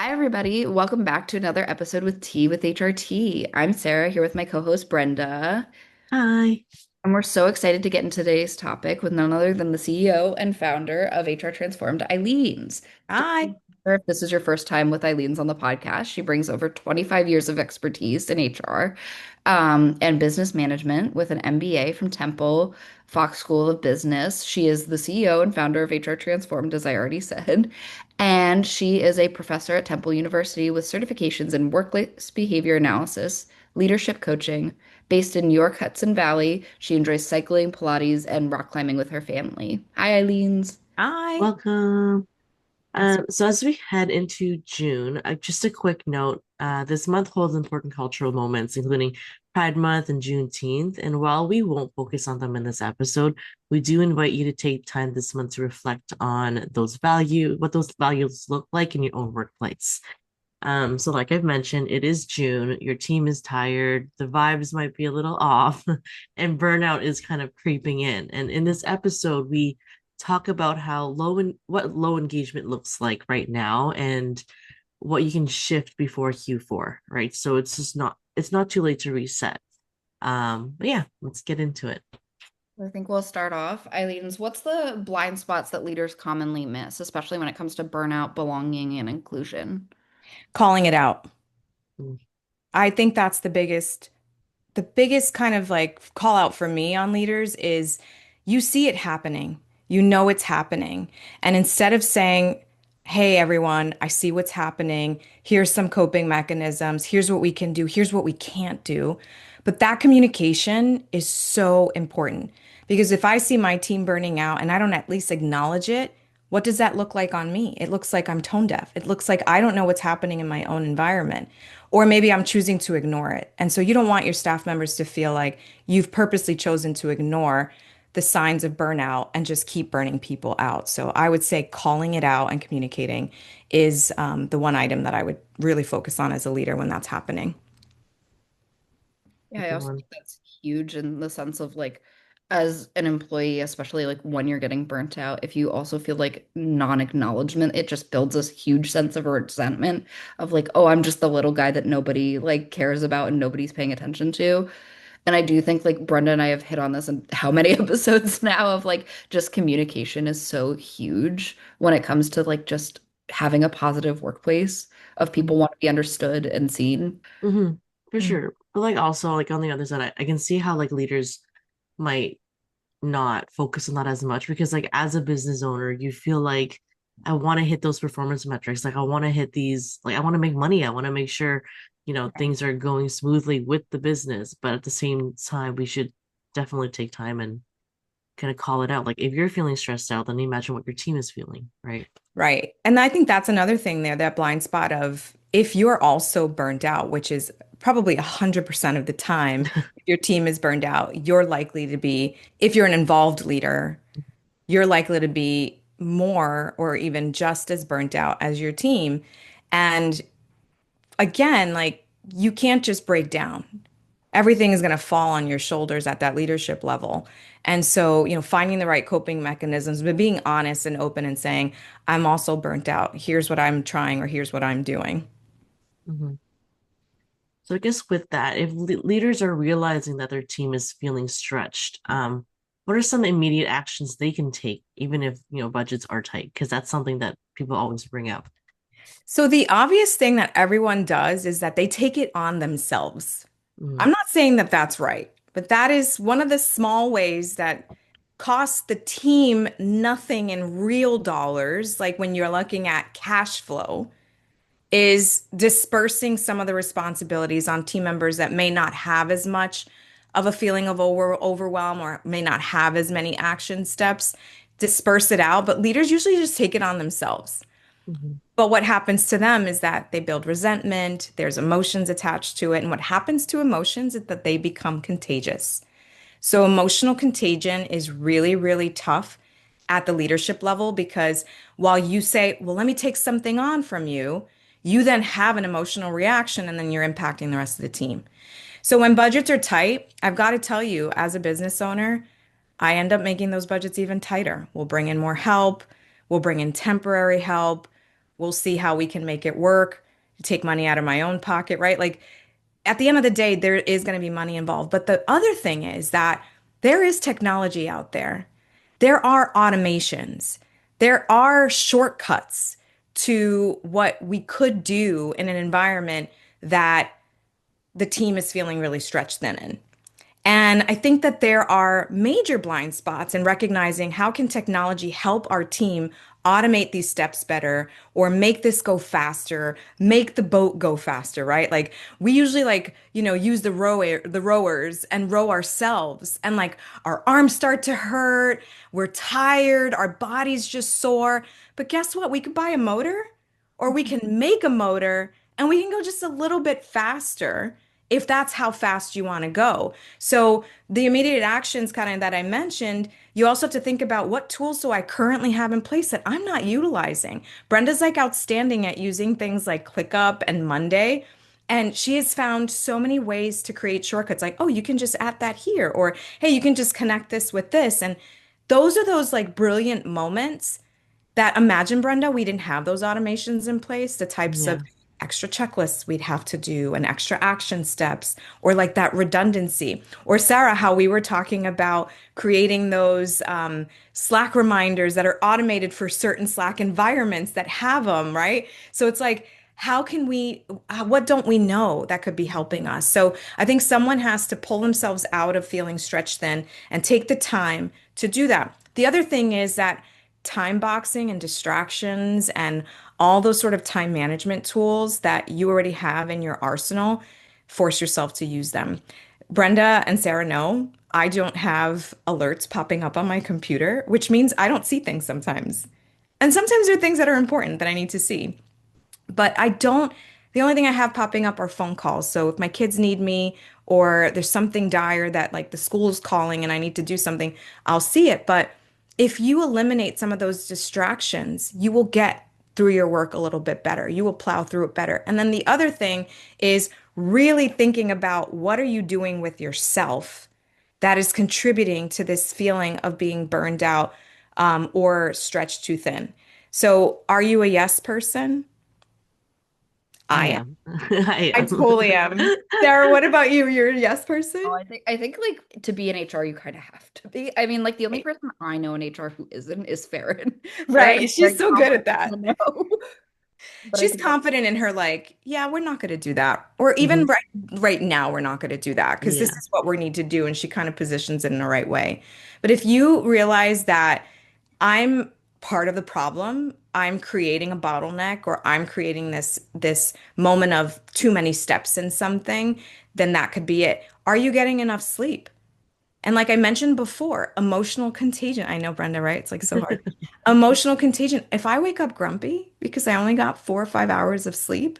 Hi, everybody. Welcome back to another episode with Tea with HRT. I'm Sarah here with my co-host Brenda, Hi. and we're so excited to get into today's topic with none other than the CEO and founder of HR Transformed, Eileen's. Just Hi. if this is your first time with Eileen's on the podcast, she brings over 25 years of expertise in HR and business management with an MBA from Temple Fox School of Business. She is the CEO and founder of HR Transformed, as I already said. And she is a professor at Temple University with certifications in workplace behavior analysis, leadership coaching. Based in New York Hudson Valley, she enjoys cycling, Pilates, and rock climbing with her family. Hi, Eileen's. Hi. Welcome. Thanks so So as we head into June, just a quick note, this month holds important cultural moments, including Pride Month and Juneteenth. And while we won't focus on them in this episode, we do invite you to take time this month to reflect on what those values look like in your own workplace. So like I've mentioned, it is June, your team is tired, the vibes might be a little off, and burnout is kind of creeping in. And in this episode, we talk about what low engagement looks like right now and what you can shift before Q4, right? So it's not too late to reset. But yeah, let's get into it. I think we'll start off. Eileen's, what's the blind spots that leaders commonly miss, especially when it comes to burnout, belonging, and inclusion? Calling it out. Mm. I think that's the biggest kind of like call out for me on leaders is you see it happening. You know it's happening. And instead of saying, "Hey everyone, I see what's happening. Here's some coping mechanisms. Here's what we can do. Here's what we can't do." But that communication is so important because if I see my team burning out and I don't at least acknowledge it, what does that look like on me? It looks like I'm tone deaf. It looks like I don't know what's happening in my own environment. Or maybe I'm choosing to ignore it. And so you don't want your staff members to feel like you've purposely chosen to ignore the signs of burnout and just keep burning people out. So I would say calling it out and communicating is the one item that I would really focus on as a leader when that's happening. Yeah, I Good also one. think that's huge in the sense of like, as an employee, especially like when you're getting burnt out, if you also feel like non-acknowledgement, it just builds this huge sense of resentment of like, oh, I'm just the little guy that nobody like cares about and nobody's paying attention to. And I do think like Brenda and I have hit on this in how many episodes now of like just communication is so huge when it comes to like just having a positive workplace of people want to be understood and seen. Mm-hmm. For Mm. sure. But like also like on the other side, I can see how like leaders might not focus on that as much because like as a business owner you feel like I want to hit those performance metrics, like I want to hit these, like I want to make money, I want to make sure things are going smoothly with the business, but at the same time we should definitely take time and kind of call it out. Like if you're feeling stressed out, then imagine what your team is feeling, right? Right. And I think that's another thing there, that blind spot of if you're also burned out, which is probably 100% of the time, if your team is burned out, you're likely to be, if you're an involved leader, you're likely to be more or even just as burnt out as your team. And again, like you can't just break down. Everything is going to fall on your shoulders at that leadership level. And so, finding the right coping mechanisms, but being honest and open and saying, I'm also burnt out. Here's what I'm trying, or here's what I'm doing. Mhm. So I guess with that, if leaders are realizing that their team is feeling stretched, what are some immediate actions they can take, even if budgets are tight? Because that's something that people always bring up. So, the obvious thing that everyone does is that they take it on themselves. Mm, I'm not saying that that's right, but that is one of the small ways that costs the team nothing in real dollars, like when you're looking at cash flow, is dispersing some of the responsibilities on team members that may not have as much of a feeling of overwhelm or may not have as many action steps. Disperse it out, but leaders usually just take it on themselves. mhm, But what happens to them is that they build resentment, there's emotions attached to it. And what happens to emotions is that they become contagious. So, emotional contagion is really, really tough at the leadership level because while you say, well, let me take something on from you, you then have an emotional reaction and then you're impacting the rest of the team. So, when budgets are tight, I've got to tell you, as a business owner, I end up making those budgets even tighter. We'll bring in more help, we'll bring in temporary help. We'll see how we can make it work, take money out of my own pocket, right? Like at the end of the day, there is going to be money involved. But the other thing is that there is technology out there. There are automations. There are shortcuts to what we could do in an environment that the team is feeling really stretched thin in. And I think that there are major blind spots in recognizing how can technology help our team automate these steps better or make this go faster, make the boat go faster, right? Like we usually use the rowers and row ourselves and like our arms start to hurt, we're tired, our body's just sore. But guess what? We could buy a motor or we can make a motor and we can go just a little bit faster if that's how fast you want to go. So the immediate actions kind of that I mentioned, you also have to think about what tools do I currently have in place that I'm not utilizing. Brenda's like outstanding at using things like ClickUp and Monday. And she has found so many ways to create shortcuts like, oh, you can just add that here, or hey, you can just connect this with this. And those are those like brilliant moments that imagine, Brenda, we didn't have those automations in place, the types of Yeah. extra checklists we'd have to do and extra action steps, or like that redundancy. Or Sarah, how we were talking about creating those Slack reminders that are automated for certain Slack environments that have them, right? So it's like, how can we, what don't we know that could be helping us? So I think someone has to pull themselves out of feeling stretched thin and take the time to do that. The other thing is that time boxing and distractions and all those sort of time management tools that you already have in your arsenal, force yourself to use them. Brenda and Sarah know I don't have alerts popping up on my computer, which means I don't see things sometimes. And sometimes there are things that are important that I need to see. But I don't, the only thing I have popping up are phone calls. So if my kids need me or there's something dire that like the school is calling and I need to do something, I'll see it. But if you eliminate some of those distractions, you will get through your work a little bit better. You will plow through it better. And then the other thing is really thinking about what are you doing with yourself that is contributing to this feeling of being burned out or stretched too thin. So are you a yes person? I I am. am. I I totally am. Sarah, what about you? You're a yes person? Oh, I think like to be in HR, you kind of have to be. I mean, like the only Right. person I know in HR who isn't is Farron. Farron Right. is She's very so good at confident in that. the no, but I She's think that's confident in her, like, yeah, we're not going to do that. Or even Mhm. right now, we're not going to do that because this Yeah. is what we need to do. And she kind of positions it in the right way. But if you realize that I'm part of the problem, I'm creating a bottleneck or I'm creating this moment of too many steps in something, then that could be it. Are you getting enough sleep? And like I mentioned before, emotional contagion. I know, Brenda, right? It's like so hard. Emotional contagion. If I wake up grumpy because I only got 4 or 5 hours of sleep,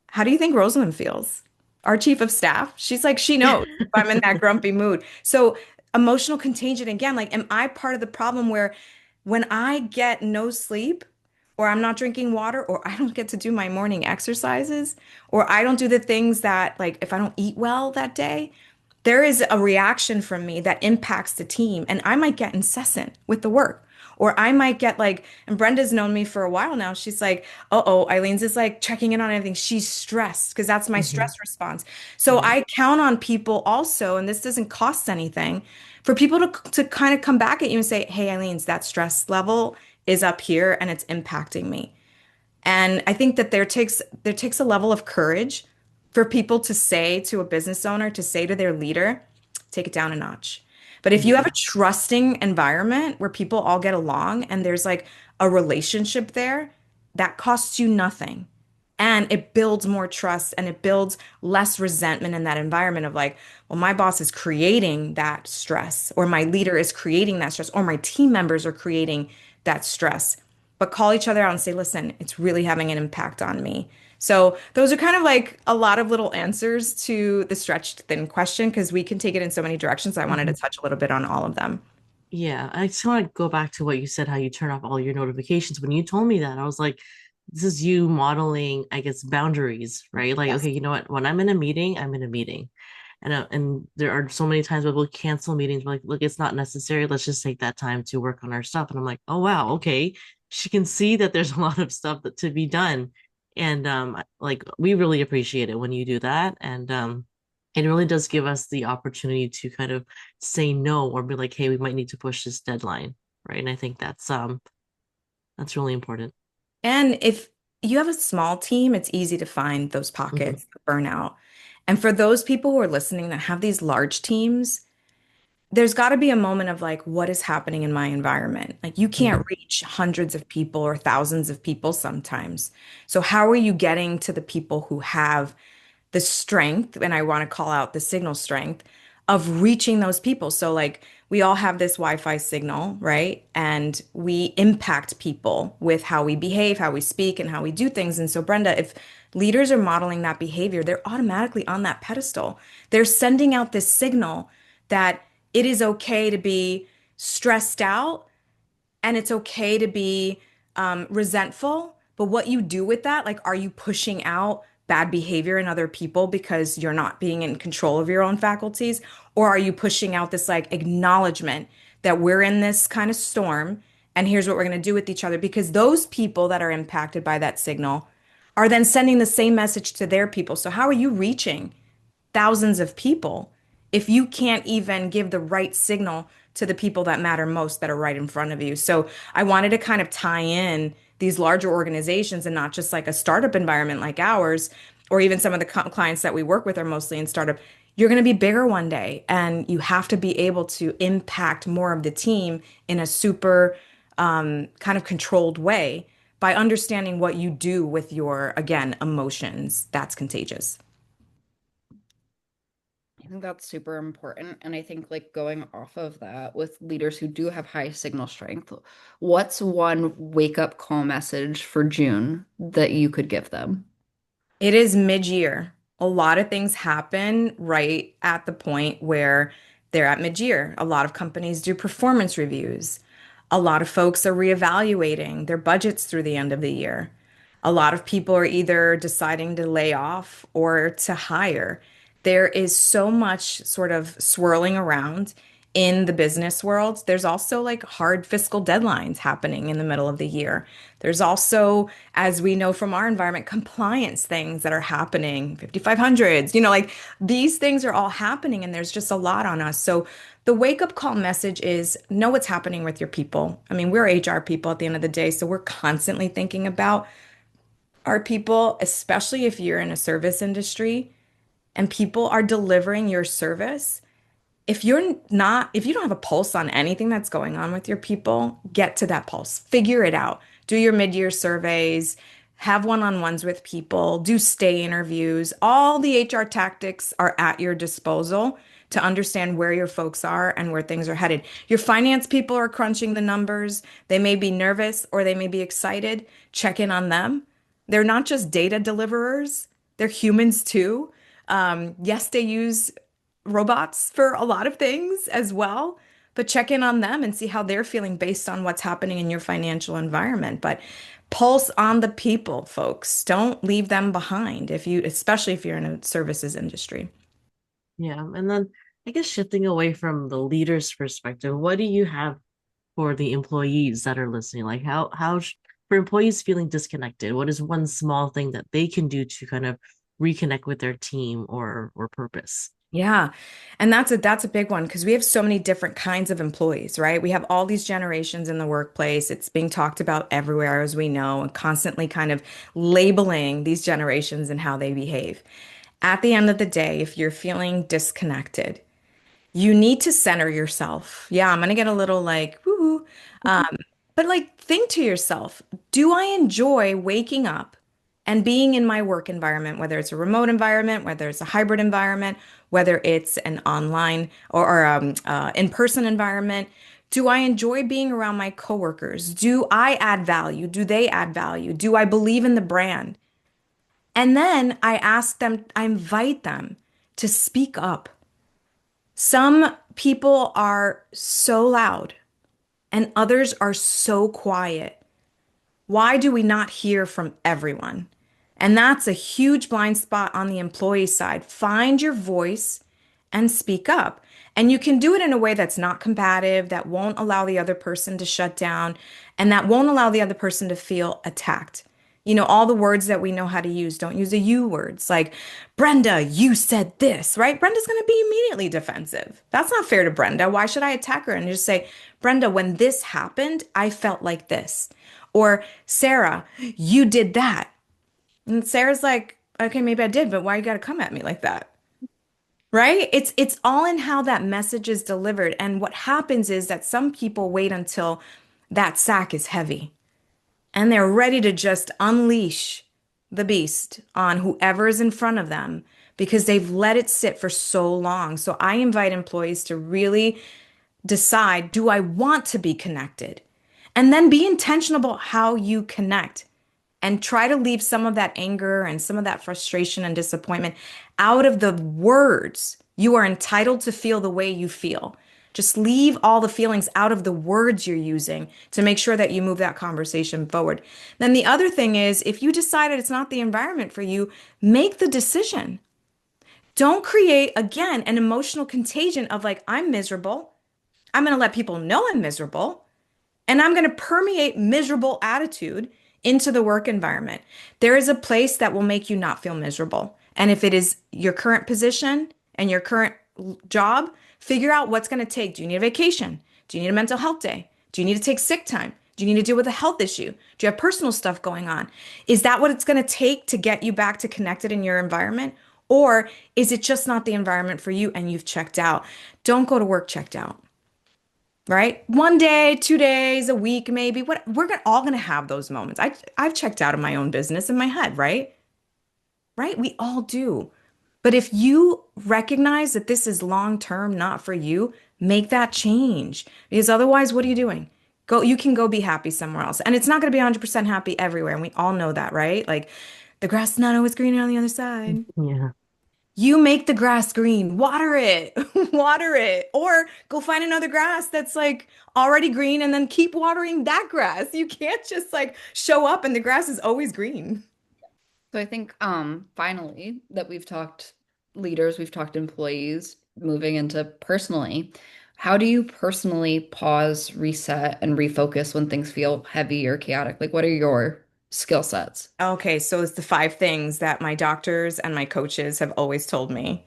how do you think Rosalind feels? Our chief of staff, she's like, she knows if I'm in that grumpy mood. So emotional contagion again, like, am I part of the problem where when I get no sleep, or I'm not drinking water, or I don't get to do my morning exercises, or I don't do the things that, like, if I don't eat well that day, there is a reaction from me that impacts the team, and I might get incessant with the work. Or I might get like, and Brenda's known me for a while now. She's like, uh-oh, Eileen's is like checking in on everything. She's stressed because that's my Mhm. stress response. So Yeah. I count on people also, and this doesn't cost anything, for people to kind of come back at you and say, hey, Eileen's, that stress level is up here and it's impacting me. And I think that there takes a level of courage for people to say to a business owner, to say to their leader, take it down a notch. But if you have Yeah. a trusting environment where people all get along and there's like a relationship there, that costs you nothing. And it builds more trust and it builds less resentment in that environment of like, well, my boss is creating that stress, or my leader is creating that stress, or my team members are creating that stress. But call each other out and say, listen, it's really having an impact on me. So those are kind of like a lot of little answers to the stretched thin question because we can take it in so many directions. I wanted to Mhm. touch a little bit on all of them. Yeah, I just want to go back to what you said, how you turn off all your notifications. When you told me that, I was like, this is you modeling, I guess, boundaries, right? Like, Yes. okay, you know what? When I'm in a meeting, I'm in a meeting. And there are so many times where we'll cancel meetings. We're like, look, it's not necessary. Let's just take that time to work on our stuff. And I'm like, oh wow, okay. she can see that there's a lot of stuff that to be done. And like we really appreciate it when you do that. And it really does give us the opportunity to kind of say no or be like, hey, we might need to push this deadline. Right. And I think that's really important. And if you have a small team, it's easy to find those Mhm. pockets of burnout. And for those people who are listening that have these large teams, there's got to be a moment of like, what is happening in my environment? Like, you can't Mhm. reach hundreds of people or thousands of people sometimes. So, how are you getting to the people who have the strength, and I want to call out the signal strength of reaching those people? So, like, we all have this Wi-Fi signal, right? And we impact people with how we behave, how we speak, and how we do things. And so, Brenda, if leaders are modeling that behavior, they're automatically on that pedestal. They're sending out this signal that it is okay to be stressed out and it's okay to be resentful. But what you do with that, like, are you pushing out bad behavior in other people because you're not being in control of your own faculties? Or are you pushing out this like acknowledgement that we're in this kind of storm and here's what we're going to do with each other? Because those people that are impacted by that signal are then sending the same message to their people. So, how are you reaching thousands of people if you can't even give the right signal to the people that matter most that are right in front of you? So I wanted to kind of tie in these larger organizations and not just like a startup environment like ours, or even some of the clients that we work with are mostly in startup. You're going to be bigger one day, and you have to be able to impact more of the team in a super kind of controlled way by understanding what you do with your, again, emotions. That's contagious. I think that's super important. And I think, like, going off of that with leaders who do have high signal strength, what's one wake up call message for June that you could give them? It is mid-year. A lot of things happen right at the point where they're at mid-year. A lot of companies do performance reviews. A lot of folks are reevaluating their budgets through the end of the year. A lot of people are either deciding to lay off or to hire. There is so much sort of swirling around in the business world. There's also like hard fiscal deadlines happening in the middle of the year. There's also, as we know from our environment, compliance things that are happening, 5500s, like these things are all happening and there's just a lot on us. So the wake up call message is know what's happening with your people. I mean, we're HR people at the end of the day, so we're constantly thinking about our people, especially if you're in a service industry and people are delivering your service. If you don't have a pulse on anything that's going on with your people, get to that pulse, figure it out, do your mid-year surveys, have one-on-ones with people, do stay interviews. All the HR tactics are at your disposal to understand where your folks are and where things are headed. Your finance people are crunching the numbers. They may be nervous or they may be excited. Check in on them. They're not just data deliverers, they're humans too. Yes, they use robots for a lot of things as well, but check in on them and see how they're feeling based on what's happening in your financial environment. But pulse on the people, folks. Don't leave them behind especially if you're in a services industry. Yeah. And then I guess shifting away from the leader's perspective, what do you have for the employees that are listening? Like for employees feeling disconnected, what is one small thing that they can do to kind of reconnect with their team or purpose? Yeah. And that's a big one because we have so many different kinds of employees, right? We have all these generations in the workplace. It's being talked about everywhere, as we know, and constantly kind of labeling these generations and how they behave. At the end of the day, if you're feeling disconnected, you need to center yourself. Yeah, I'm gonna get a little like woo. Um, but like think to yourself, do I enjoy waking up and being in my work environment, whether it's a remote environment, whether it's a hybrid environment, whether it's an online or in-person environment? Do I enjoy being around my coworkers? Do I add value? Do they add value? Do I believe in the brand? And then I ask them, I invite them to speak up. Some people are so loud and others are so quiet. Why do we not hear from everyone? And that's a huge blind spot on the employee side. Find your voice and speak up. And you can do it in a way that's not combative, that won't allow the other person to shut down, and that won't allow the other person to feel attacked. All the words that we know how to use, don't use the you words. Like, Brenda, you said this, right? Brenda's going to be immediately defensive. That's not fair to Brenda. Why should I attack her and just say, Brenda, when this happened, I felt like this. Or, Sarah, you did that. And Sarah's like, okay, maybe I did, but why you got to come at me like that? Right? It's all in how that message is delivered. And what happens is that some people wait until that sack is heavy and they're ready to just unleash the beast on whoever is in front of them because they've let it sit for so long. So I invite employees to really decide, do I want to be connected? And then be intentional about how you connect and try to leave some of that anger and some of that frustration and disappointment out of the words. You are entitled to feel the way you feel. Just leave all the feelings out of the words you're using to make sure that you move that conversation forward. Then the other thing is, if you decided it's not the environment for you, make the decision. Don't create, again, an emotional contagion of like, I'm miserable. I'm going to let people know I'm miserable. And I'm going to permeate miserable attitude into the work environment. There is a place that will make you not feel miserable. And if it is your current position and your current job, figure out what's going to take. Do you need a vacation? Do you need a mental health day? Do you need to take sick time? Do you need to deal with a health issue? Do you have personal stuff going on? Is that what it's going to take to get you back to connected in your environment? Or is it just not the environment for you and you've checked out? Don't go to work checked out, right? One day, 2 days, a week, maybe. What all gonna have those moments. I've checked out of my own business in my head, right? Right? We all do. But if you recognize that this is long term, not for you, make that change. Because otherwise, what are you doing? You can go be happy somewhere else. And it's not going to be 100% happy everywhere. And we all know that, right? Like the grass is not always greener on the other side. Yeah. You make the grass green, water it, water it, or go find another grass that's like already green and then keep watering that grass. You can't just like show up and the grass is always green. So I think finally that we've talked leaders, we've talked employees, moving into personally. How do you personally pause, reset, and refocus when things feel heavy or chaotic? Like what are your skill sets? Okay, so it's the five things that my doctors and my coaches have always told me.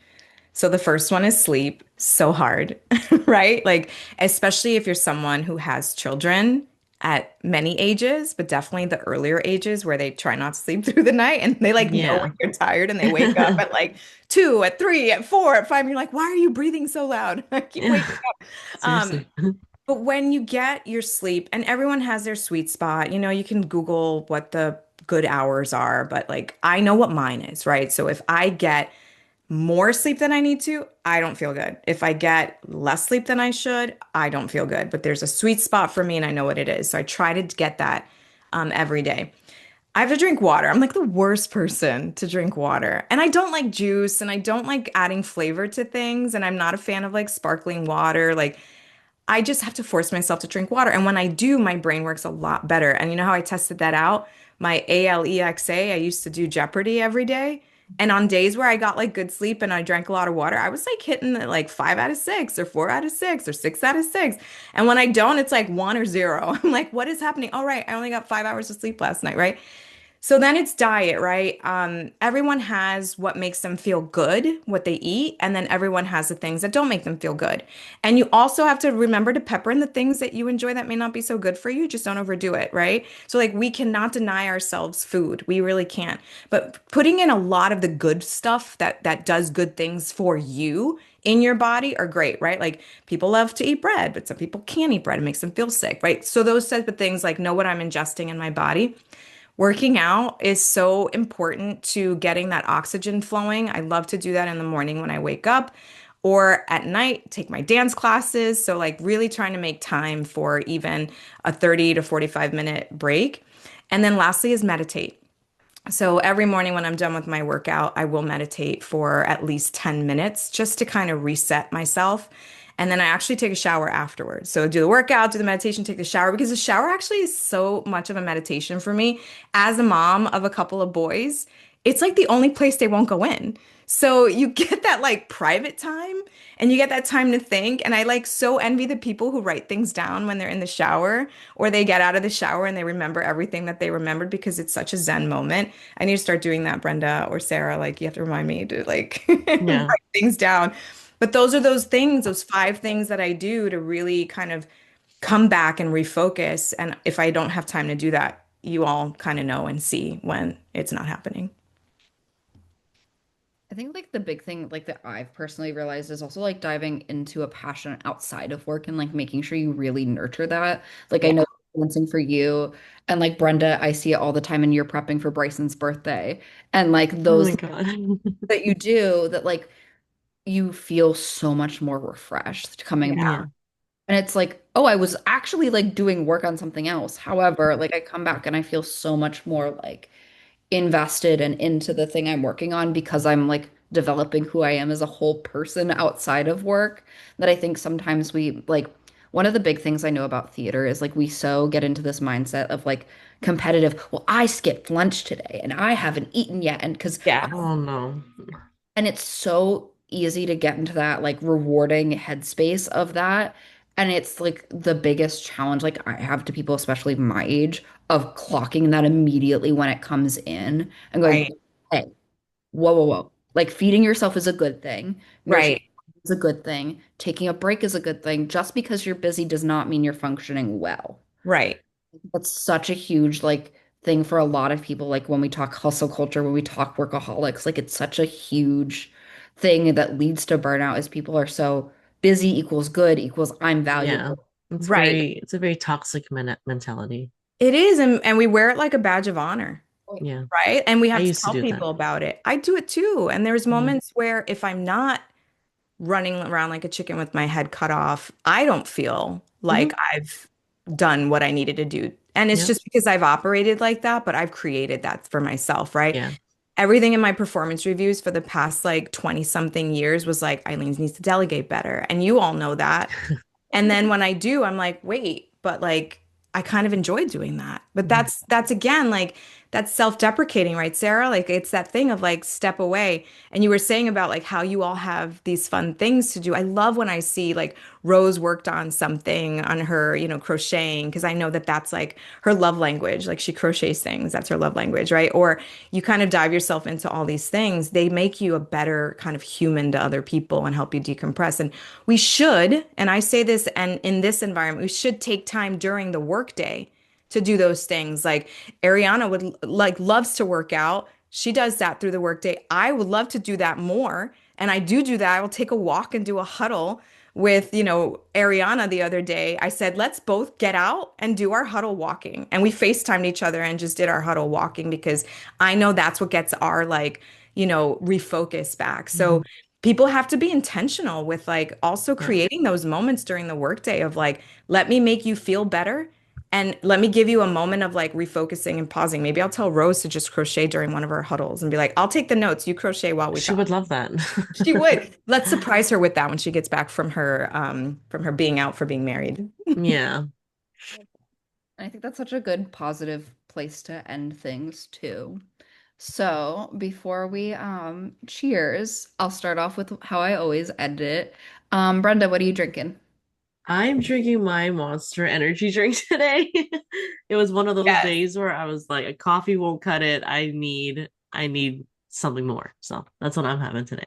So the first one is sleep. So hard, right? Like, especially if you're someone who has children at many ages, but definitely the earlier ages where they try not to sleep through the night and they like know Yeah. when you're tired and they wake up at like 2, at 3, at 4, at 5. And you're like, why are you breathing so loud? I keep waking up. Um, Seriously. but when you get your sleep, and everyone has their sweet spot, you can Google what the good hours are, but like I know what mine is, right? So if I get more sleep than I need to, I don't feel good. If I get less sleep than I should, I don't feel good. But there's a sweet spot for me and I know what it is. So I try to get that every day. I have to drink water. I'm like the worst person to drink water. And I don't like juice and I don't like adding flavor to things. And I'm not a fan of like sparkling water. Like I just have to force myself to drink water. And when I do, my brain works a lot better. And you know how I tested that out? My ALEXA, I used to do Jeopardy every day. And on days where I got like good sleep and I drank a lot of water, I was like hitting like 5 out of 6 or 4 out of 6 or 6 out of 6. And when I don't, it's like 1 or 0. I'm like, what is happening? All right, I only got 5 hours of sleep last night, right? So then it's diet, right? Everyone has what makes them feel good, what they eat, and then everyone has the things that don't make them feel good. And you also have to remember to pepper in the things that you enjoy that may not be so good for you. Just don't overdo it, right? So like we cannot deny ourselves food. We really can't. But putting in a lot of the good stuff that does good things for you in your body are great, right? Like people love to eat bread, but some people can't eat bread. It makes them feel sick, right? So those type of things like know what I'm ingesting in my body. Working out is so important to getting that oxygen flowing. I love to do that in the morning when I wake up or at night, take my dance classes. So, like, really trying to make time for even a 30 to 45-minute break. And then, lastly, is meditate. So, every morning when I'm done with my workout, I will meditate for at least 10 minutes just to kind of reset myself. And then I actually take a shower afterwards. So do the workout, do the meditation, take the shower because the shower actually is so much of a meditation for me. As a mom of a couple of boys, it's like the only place they won't go in. So you get that like private time and you get that time to think. And I like so envy the people who write things down when they're in the shower or they get out of the shower and they remember everything that they remembered because it's such a Zen moment. I need to start doing that, Brenda or Sarah. Like you have to remind me to like Yeah. write things down. But those are those things, those five things that I do to really kind of come back and refocus. And if I don't have time to do that, you all kind of know and see when it's not happening. I think like the big thing like that I've personally realized is also like diving into a passion outside of work and like making sure you really nurture that. Like I Yeah. know dancing for you and like Brenda, I see it all the time and you're prepping for Bryson's birthday. And like Oh my those God. that you do that like you feel so much more refreshed coming back. Yeah. And it's like, oh, I was actually like doing work on something else. However, like I come back and I feel so much more like invested and into the thing I'm working on because I'm like developing who I am as a whole person outside of work that I think sometimes we like one of the big things I know about theater is like we so get into this mindset of like competitive, well, I skipped lunch today and I haven't eaten yet and because Yeah. Oh no. and it's so easy to get into that like rewarding headspace of that. And it's like the biggest challenge like I have to people, especially my age, of clocking that immediately when it comes in and going, Right. hey, whoa, whoa, whoa. Like feeding yourself is a good thing. Nourishing Right. is a good thing. Taking a break is a good thing. Just because you're busy does not mean you're functioning well. Right. That's such a huge like thing for a lot of people. Like when we talk hustle culture, when we talk workaholics, like it's such a huge thing that leads to burnout is people are so busy equals good equals I'm Yeah. valuable. Right. It's a very toxic mentality. It is. And we wear it like a badge of honor. Yeah. Right. And we I have to used to tell do that. people about it. I do it too. And there's Yeah. moments where if I'm not running around like a chicken with my head cut off, I don't feel like Hmm. I've done what I needed to do. And it's Yeah. just because I've operated like that, but I've created that for myself, right? Yeah. Everything in my performance reviews for the past like 20 something years was like, Eileen needs to delegate better. And you all know that. And then when I do, I'm like, wait, but like I kind of enjoy doing that. But Mhm. that's again like that's self-deprecating, right, Sarah? Like it's that thing of like step away. And you were saying about like how you all have these fun things to do. I love when I see like Rose worked on something on her, crocheting, because I know that that's like her love language. Like she crochets things, that's her love language, right? Or you kind of dive yourself into all these things. They make you a better kind of human to other people and help you decompress. And we should, and I say this, and in this environment, we should take time during the workday to do those things. Like Ariana would like loves to work out. She does that through the workday. I would love to do that more. And I do that. I will take a walk and do a huddle with, Ariana the other day. I said, let's both get out and do our huddle walking. And we FaceTimed each other and just did our huddle walking because I know that's what gets our like, refocus back. So Mhm. people have to be intentional with like also Yeah. creating those moments during the workday of like, let me make you feel better. And let me give you a moment of like refocusing and pausing. Maybe I'll tell Rose to just crochet during one of our huddles and be like, I'll take the notes. You crochet while we She talk. would love that. She would. Let's surprise her with that when she gets back from her being out for being married. Yeah. I think that's such a good positive place to end things too. So before we cheers, I'll start off with how I always end it. Brenda, what are you drinking? I'm drinking my Monster Energy drink today. It was one of those Yes. days where I was like, a coffee won't cut it. I need something more. So that's what I'm having today.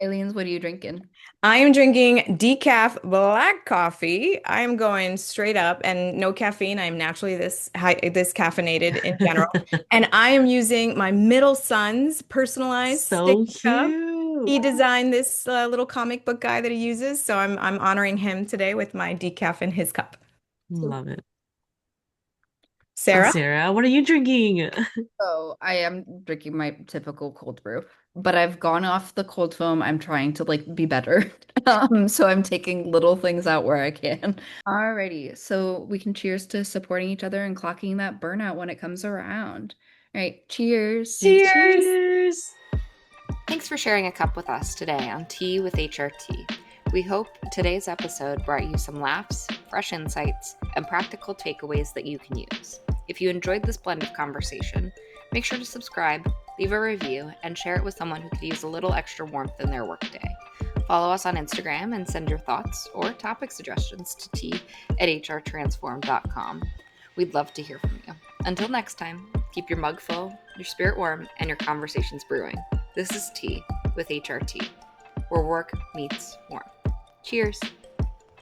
Aliens, what are you drinking? I am drinking decaf black coffee. I am going straight up and no caffeine. I am naturally this caffeinated in general. And I am using my middle son's personalized stick So cup. cute. He designed this little comic book guy that he uses, so I'm honoring him today with my decaf in his cup. Love it. Sarah? Sarah, what are you drinking? So I am drinking my typical cold brew, but I've gone off the cold foam. I'm trying to like be better. So I'm taking little things out where I can. Alrighty, so we can cheers to supporting each other and clocking that burnout when it comes around. All right, cheers. Cheers. Cheers. Thanks for sharing a cup with us today on Tea with HRT. We hope today's episode brought you some laughs, fresh insights, and practical takeaways that you can use. If you enjoyed this blend of conversation, make sure to subscribe, leave a review, and share it with someone who could use a little extra warmth in their workday. Follow us on Instagram and send your thoughts or topic suggestions to t@hrtransform.com. We'd love to hear from you. Until next time, keep your mug full, your spirit warm, and your conversations brewing. This is T with HRT, where work meets warmth. Cheers.